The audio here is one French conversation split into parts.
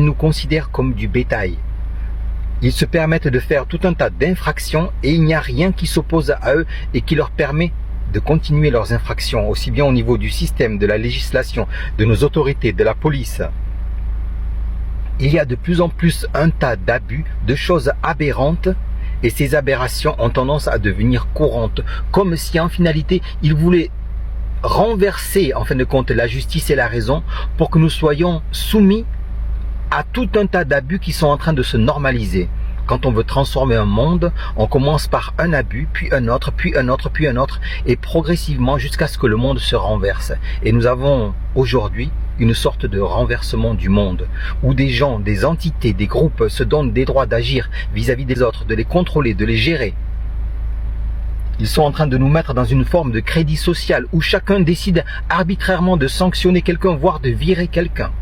Ils nous considèrent comme du bétail. Ils se permettent de faire tout un tas d'infractions et il n'y a rien qui s'oppose à eux et qui leur permet de continuer leurs infractions, aussi bien au niveau du système, de la législation, de nos autorités, de la police. Il y a de plus en plus un tas d'abus, de choses aberrantes, et ces aberrations ont tendance à devenir courantes, comme si en finalité, ils voulaient renverser en fin de compte la justice et la raison pour que nous soyons soumis à tout un tas d'abus qui sont en train de se normaliser. Quand on veut transformer un monde, on commence par un abus, puis un autre, puis un autre, puis un autre, et progressivement jusqu'à ce que le monde se renverse. Et nous avons aujourd'hui une sorte de renversement du monde, où des gens, des entités, des groupes se donnent des droits d'agir vis-à-vis des autres, de les contrôler, de les gérer. Ils sont en train de nous mettre dans une forme de crédit social, où chacun décide arbitrairement de sanctionner quelqu'un, voire de virer quelqu'un.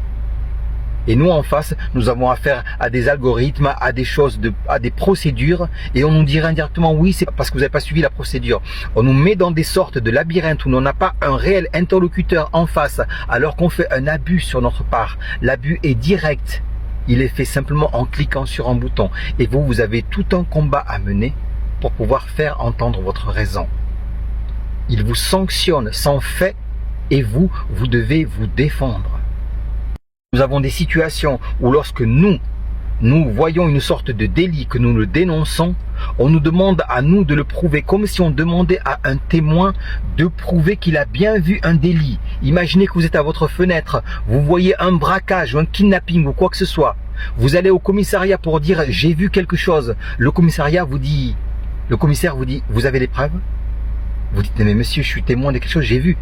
Et nous, en face, nous avons affaire à des algorithmes, à des choses, à des procédures. Et on nous dirait indirectement, oui, c'est parce que vous n'avez pas suivi la procédure. On nous met dans des sortes de labyrinthes où on n'a pas un réel interlocuteur en face, alors qu'on fait un abus sur notre part. L'abus est direct. Il est fait simplement en cliquant sur un bouton. Et vous, vous avez tout un combat à mener pour pouvoir faire entendre votre raison. Il vous sanctionne sans fait et vous devez vous défendre. Nous avons des situations où lorsque nous voyons une sorte de délit, que nous le dénonçons, on nous demande à nous de le prouver, comme si on demandait à un témoin de prouver qu'il a bien vu un délit. Imaginez que vous êtes à votre fenêtre, vous voyez un braquage ou un kidnapping ou quoi que ce soit. Vous allez au commissariat pour dire « j'ai vu quelque chose ». Le commissaire vous dit « vous avez les preuves ?» Vous dites « mais monsieur, je suis témoin de quelque chose, j'ai vu ».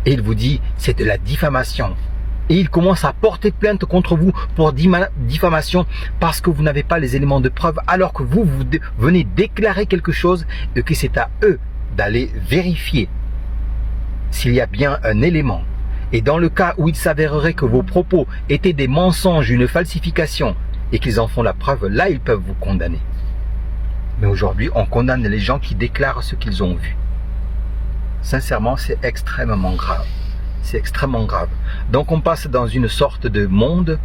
Et il vous dit « c'est de la diffamation ». Et il commence à porter plainte contre vous pour diffamation parce que vous n'avez pas les éléments de preuve, alors que vous venez déclarer quelque chose et que c'est à eux d'aller vérifier s'il y a bien un élément. Et dans le cas où il s'avérerait que vos propos étaient des mensonges, une falsification, et qu'ils en font la preuve, là ils peuvent vous condamner. Mais aujourd'hui, on condamne les gens qui déclarent ce qu'ils ont vu. Sincèrement, c'est extrêmement grave. C'est extrêmement grave. Donc on passe dans une sorte de monde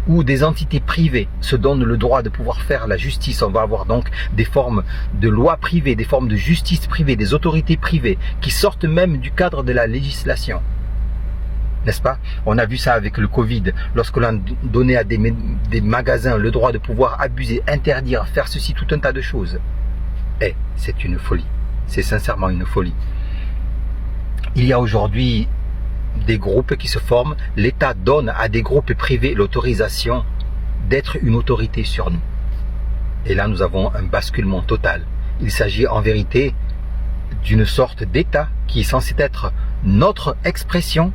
où des entités privées se donnent le droit de pouvoir faire la justice. On va avoir donc des formes de lois privées, des formes de justice privée, des autorités privées qui sortent même du cadre de la législation. N'est-ce pas? On a vu ça avec le Covid, lorsque l'on donnait à des magasins le droit de pouvoir abuser, interdire, faire ceci, tout un tas de choses. Eh, c'est une folie. C'est sincèrement une folie. Il y a aujourd'hui des groupes qui se forment, l'État donne à des groupes privés l'autorisation d'être une autorité sur nous. Et là, nous avons un basculement total. Il s'agit en vérité d'une sorte d'État qui est censé être notre expression,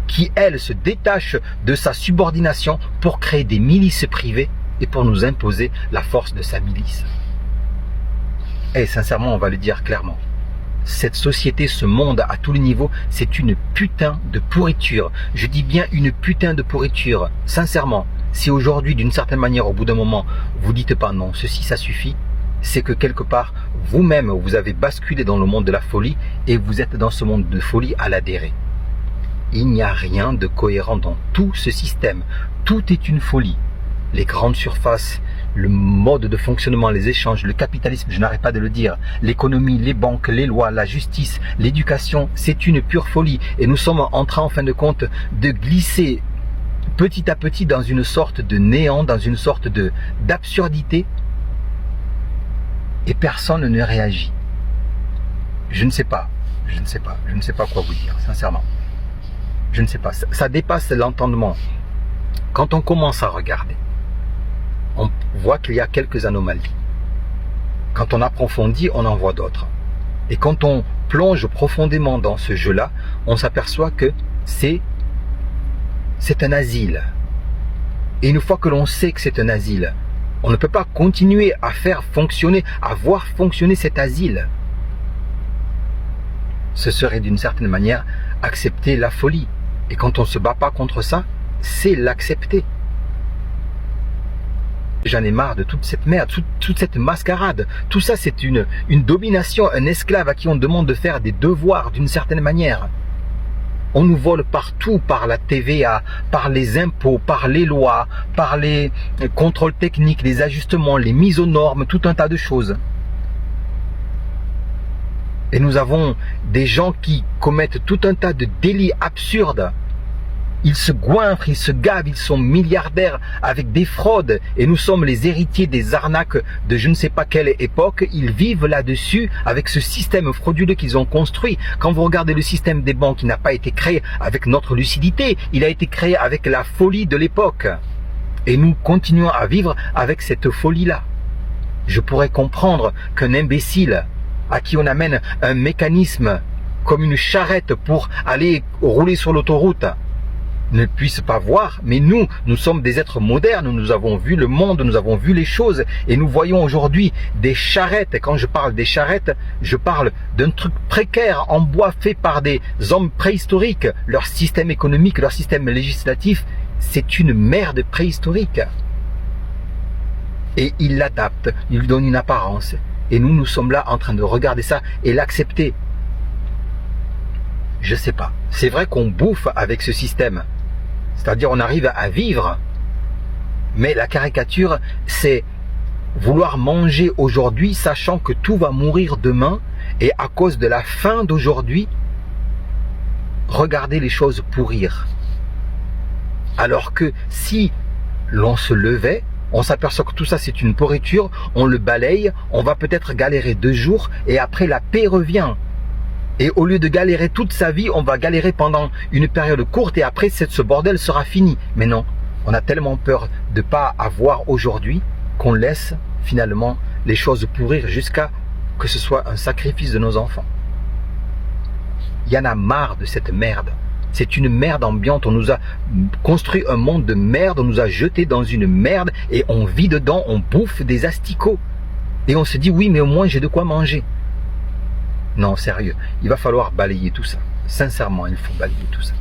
qui, elle, se détache de sa subordination pour créer des milices privées et pour nous imposer la force de sa milice. Et sincèrement, on va le dire clairement. Cette société, ce monde à tous les niveaux, c'est une putain de pourriture. Je dis bien une putain de pourriture. Sincèrement, si aujourd'hui, d'une certaine manière, au bout d'un moment, vous dites pas non, ceci, ça suffit, c'est que quelque part, vous-même, vous avez basculé dans le monde de la folie et vous êtes dans ce monde de folie à l'adhérer. Il n'y a rien de cohérent dans tout ce système. Tout est une folie. Les grandes surfaces, le mode de fonctionnement, les échanges, le capitalisme, je n'arrête pas de le dire, l'économie, les banques, les lois, la justice, l'éducation, c'est une pure folie. Et nous sommes en train, en fin de compte, de glisser petit à petit dans une sorte de néant, dans une sorte d'absurdité. Et personne ne réagit. Je ne sais pas quoi vous dire, sincèrement. Je ne sais pas, ça dépasse l'entendement. Quand on commence à regarder, on voit qu'il y a quelques anomalies. Quand on approfondit, on en voit d'autres. Et quand on plonge profondément dans ce jeu-là, on s'aperçoit que c'est un asile. Et une fois que l'on sait que c'est un asile, on ne peut pas continuer à faire fonctionner, à voir fonctionner cet asile. Ce serait d'une certaine manière accepter la folie. Et quand on ne se bat pas contre ça, c'est l'accepter. J'en ai marre de toute cette merde, toute cette mascarade. Tout ça, c'est une domination, un esclave à qui on demande de faire des devoirs d'une certaine manière. On nous vole partout, par la TVA, par les impôts, par les lois, par les contrôles techniques, les ajustements, les mises aux normes, tout un tas de choses. Et nous avons des gens qui commettent tout un tas de délits absurdes. Ils se goinfrent, ils se gavent, ils sont milliardaires avec des fraudes. Et nous sommes les héritiers des arnaques de je ne sais pas quelle époque. Ils vivent là-dessus avec ce système frauduleux qu'ils ont construit. Quand vous regardez le système des banques, il n'a pas été créé avec notre lucidité. Il a été créé avec la folie de l'époque. Et nous continuons à vivre avec cette folie-là. Je pourrais comprendre qu'un imbécile à qui on amène un mécanisme comme une charrette pour aller rouler sur l'autoroute ne puisse pas voir, mais nous sommes des êtres modernes, nous avons vu le monde, nous avons vu les choses, et nous voyons aujourd'hui des charrettes. Et quand je parle des charrettes, je parle d'un truc précaire en bois fait par des hommes préhistoriques. Leur système économique, leur système législatif, c'est une merde préhistorique. Et ils l'adaptent, ils lui donnent une apparence. Et nous sommes là en train de regarder ça et l'accepter. Je sais pas. C'est vrai qu'on bouffe avec ce système. C'est-à-dire on arrive à vivre. Mais la caricature, c'est vouloir manger aujourd'hui sachant que tout va mourir demain. Et à cause de la faim d'aujourd'hui, regarder les choses pourrir. Alors que si l'on se levait, on s'aperçoit que tout ça c'est une pourriture, on le balaye, on va peut-être galérer 2 jours et après la paix revient. Et au lieu de galérer toute sa vie, on va galérer pendant une période courte et après ce bordel sera fini. Mais non, on a tellement peur de ne pas avoir aujourd'hui qu'on laisse finalement les choses pourrir jusqu'à que ce soit un sacrifice de nos enfants. Il y en a marre de cette merde. C'est une merde ambiante, on nous a construit un monde de merde, on nous a jeté dans une merde et on vit dedans, on bouffe des asticots. Et on se dit oui mais au moins j'ai de quoi manger. Non, sérieux, il va falloir balayer tout ça. Sincèrement, il faut balayer tout ça.